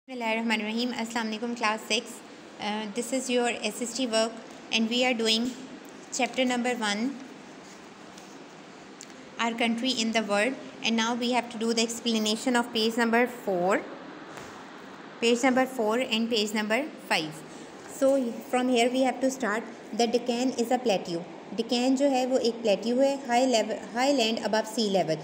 Bismillahirrahmanirrahim. Assalamu alaikum class 6. This is your SST work and we are doing chapter number 1, our country in the world, and now we have to do the explanation of page number 4 and page number 5. So from here we have to start. The Deccan is a plateau. Deccan जो है वो एक plateau है, high land above sea level,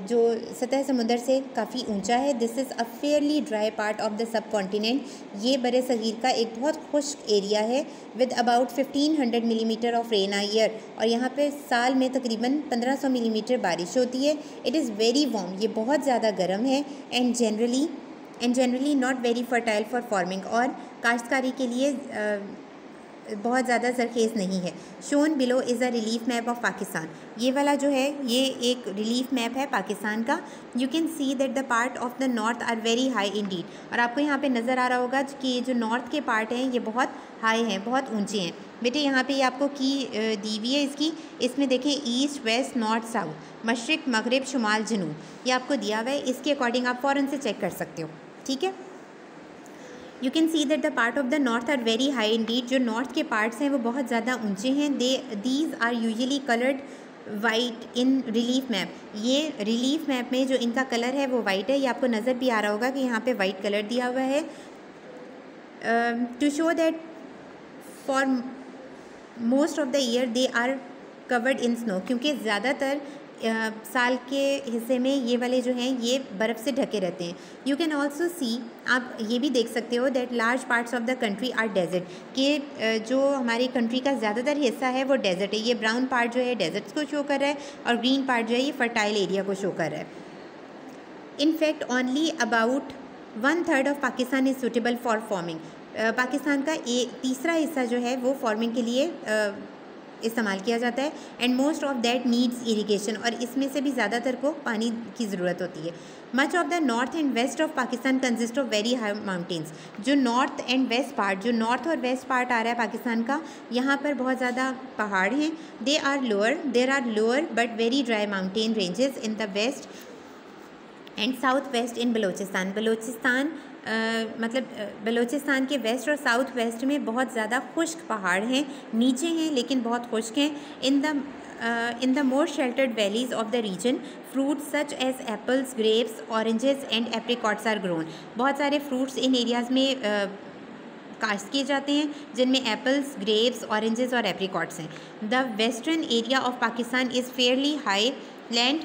जो सतह समुद्र से काफ़ी ऊंचा है. This is a fairly dry part of the subcontinent. ये बरे सगीर का एक बहुत खुश्क एरिया है with about 1500 millimetre of rain a year, और यहाँ पे साल में तकरीबन 1500 मिलीमीटर बारिश होती है. इट इज़ वेरी वार्म, ये बहुत ज़्यादा गर्म है, and generally not very fertile for farming, और काश्तकारी के लिए बहुत ज़्यादा सरखेज़ नहीं है. Shown below is a relief map of Pakistan. ये वाला जो है ये एक रिलीफ मैप है पाकिस्तान का. You can see that the part of the north are very high indeed. और आपको यहाँ पे नज़र आ रहा होगा कि जो नॉर्थ के पार्ट हैं ये बहुत हाई हैं, बहुत ऊंचे हैं. बेटे यहाँ पे ये आपको की दी हुई है इसकी. इसमें देखें ईस्ट वेस्ट नॉर्थ साउथ, मशरिक़ मगरिब शुमाल जनूब, ये आपको दिया हुआ है. इसके अकॉर्डिंग आप फ़ौरन से चेक कर सकते हो. ठीक है. You can see that the part of the north are very high indeed. जो नॉर्थ के पार्ट्स हैं वो बहुत ज़्यादा ऊंचे हैं. These are usually coloured white in relief map. ये रिलीफ मैप में जो इनका कलर है वो वाइट है. ये आपको नज़र भी आ रहा होगा कि यहाँ पे वाइट कलर दिया हुआ है to show that for most of the year they are covered in snow, क्योंकि ज़्यादातर साल के हिस्से में ये वाले जो हैं ये बर्फ़ से ढके रहते हैं. यू कैन ऑल्सो सी, आप ये भी देख सकते हो that large parts of the country are desert, कि जो हमारी कंट्री का ज़्यादातर हिस्सा है वो डेजर्ट है. ये ब्राउन पार्ट जो है डेजर्ट्स को शो कर रहा है, और ग्रीन पार्ट जो है ये फर्टाइल एरिया को शो कर रहा है. In fact only about 1/3 of Pakistan is suitable for farming. Pakistan का तीसरा हिस्सा जो है वो फार्मिंग के लिए इस्तेमाल किया जाता है, and most of that needs irrigation, और इसमें से भी ज़्यादातर को पानी की ज़रूरत होती है. Much of the north and west of Pakistan consist of very high mountains. जो नॉर्थ एंड वेस्ट पार्ट, जो नॉर्थ और वेस्ट पार्ट आ रहा है पाकिस्तान का, यहाँ पर बहुत ज़्यादा पहाड़ हैं. There are lower but very dry mountain ranges in the west and south west in Balochistan. Balochistan के वेस्ट और साउथ वेस्ट में बहुत ज़्यादा खुश्क पहाड़ हैं, नीचे हैं लेकिन बहुत खुश्क हैं. In the more sheltered valleys of the region fruits such as apples, grapes, oranges and apricots are grown. बहुत सारे फ्रूट्स इन एरियाज़ में काश्त किए जाते हैं, जिनमें एप्पल्स, ग्रेप्स, ऑरेंजेस और एप्रिकॉट्स हैं. The western area of Pakistan is fairly high land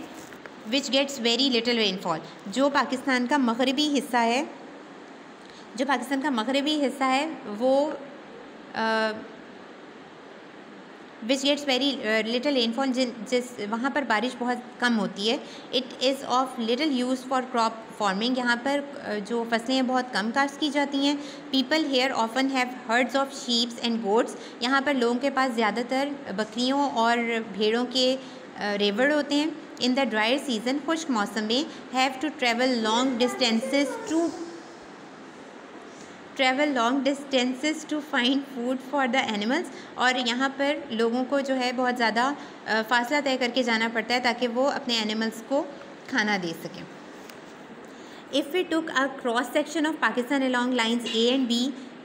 which gets very little rainfall. जो पाकिस्तान का मगरबी हिस्सा है वो which gets very little rainfall, वहाँ पर बारिश बहुत कम होती है. It is of little use for crop farming. यहाँ पर जो फसलें बहुत कम काश्त की जाती हैं. People here often have hertz of sheeps and goats. यहाँ पर लोगों के पास ज़्यादातर बकरियों और भेड़ों के रेवड़ होते हैं. इन द ड्राई सीज़न, खुश्क मौसम में, have to travel long distances to find food for the animals. और यहाँ पर लोगों को जो है बहुत ज़्यादा फासला तय करके जाना पड़ता है ताकि वो अपने एनिमल्स को खाना दे सकें. If we took a cross section of Pakistan along lines A and B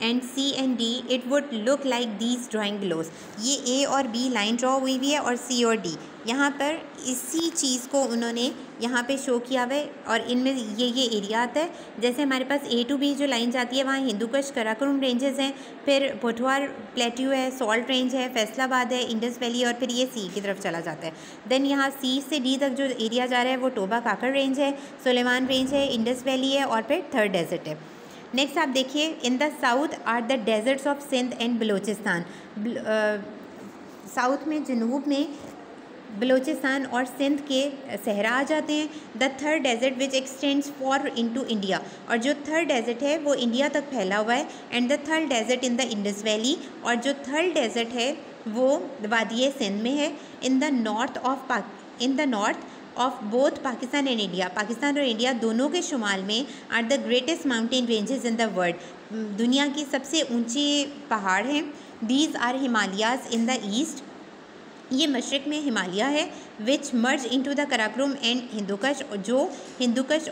and C and D, it would look like these drawing below. ये A और B लाइन ड्रॉ हुई हुई है, और C और D यहाँ पर इसी चीज़ को उन्होंने यहाँ पे शो किया हुआ है, और इनमें ये एरिया आता है. जैसे हमारे पास A to B जो लाइन जाती है, वहाँ हिंदुकुश, कराकोरम रेंजेस हैं, फिर पोठवार प्लेट्यू है, सॉल्ट रेंज है, फैसलाबाद है, इंडस वैली, और फिर ये C की तरफ चला जाता है. देन यहाँ C से D तक जो एरिया जा रहा है वो टोबा काकर रेंज है, सुलेमान रेंज है, इंडस वैली है, और फिर थर्ड डेजर्ट है. नेक्स्ट आप देखिए, in the south are the deserts of Sindh and Balochistan. South में, जनूब में बलोचिस्तान और सिंध के सहरा आ जाते हैं. The third desert which extends for into India, और जो थर्ड डेजर्ट है वो इंडिया तक फैला हुआ है. And the third desert in the Indus valley, और जो थर्ड डेजर्ट है वो वादी सिंध में है. In the north of both Pakistan and India, Pakistan और इंडिया दोनों के शुमाल में, are the greatest mountain ranges in the world. दुनिया की सबसे ऊंचे पहाड़ हैं. These are Himalayas in the east ये मशरक़ में हिमालय है which merge into the Karakoram and Hindu Kush, जो हिंदुकश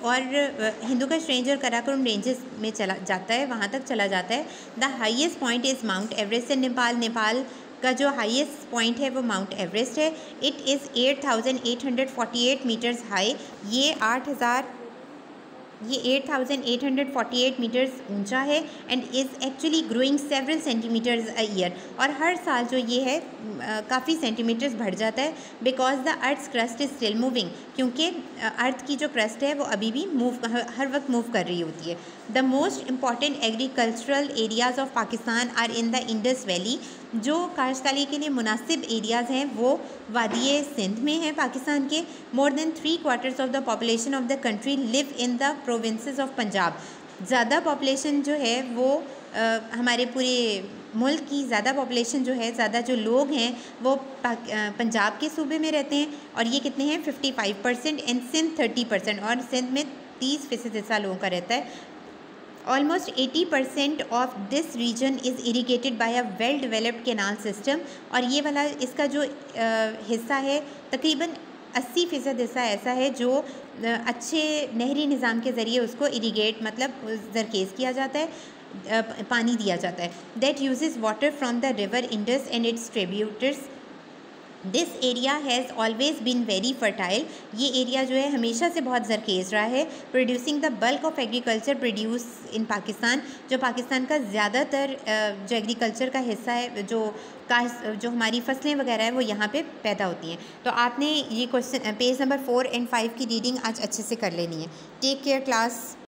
रेंज और कराकोरम रेंजेस में चला जाता है, वहाँ तक चला जाता है। The highest point is Mount Everest in Nepal का जो हाईएस्ट पॉइंट है वो माउंट एवरेस्ट है। It is 8,848 metres high. ये 8,848 मीटर्स ऊंचा है and is actually growing several centimetres a year, और हर साल जो ये है काफ़ी सेंटीमीटर्स बढ़ जाता है। Because the earth's crust is still moving, क्योंकि अर्थ की जो क्रस्ट है वो अभी भी हर वक्त मूव कर रही होती है। The most important agricultural areas of Pakistan are in the Indus valley. जो काश्तकारी के लिए मुनासिब एरियाज़ हैं वो वादी सिंध में हैं पाकिस्तान के। More than 3/4 of the population of the country live in the provinces of Punjab. ज़्यादा पॉपुलेशन जो है वो हमारे पूरे मुल्क की ज़्यादा पॉपुलेशन जो है, ज़्यादा जो लोग हैं वो पंजाब के सूबे में रहते हैं, और ये कितने हैं 55% एंड सिंध 30%, और सिंध में 30% हिस्सा लोगों का रहता है। Almost 80% of this region is irrigated by a well-developed canal system, और ये वाला इसका जो हिस्सा है तकरीबन 80% हिस्सा ऐसा है जो अच्छे नहरी निज़ाम के ज़रिए उसको इरीगेट मतलब ज़रखेज़ किया जाता है, पानी दिया जाता है। That uses water from the river Indus and its tributaries. This area has always been very fertile. ये एरिया जो है हमेशा से बहुत ज़रखेज़ रहा है। Producing the bulk of agriculture produce in Pakistan, जो पाकिस्तान का ज़्यादातर जो एग्रीकल्चर का हिस्सा है, जो हमारी फसलें वगैरह है वो यहाँ पे पैदा होती हैं। तो आपने ये क्वेश्चन पेज नंबर 4 और 5 की रीडिंग आज अच्छे से कर लेनी है। Take care class.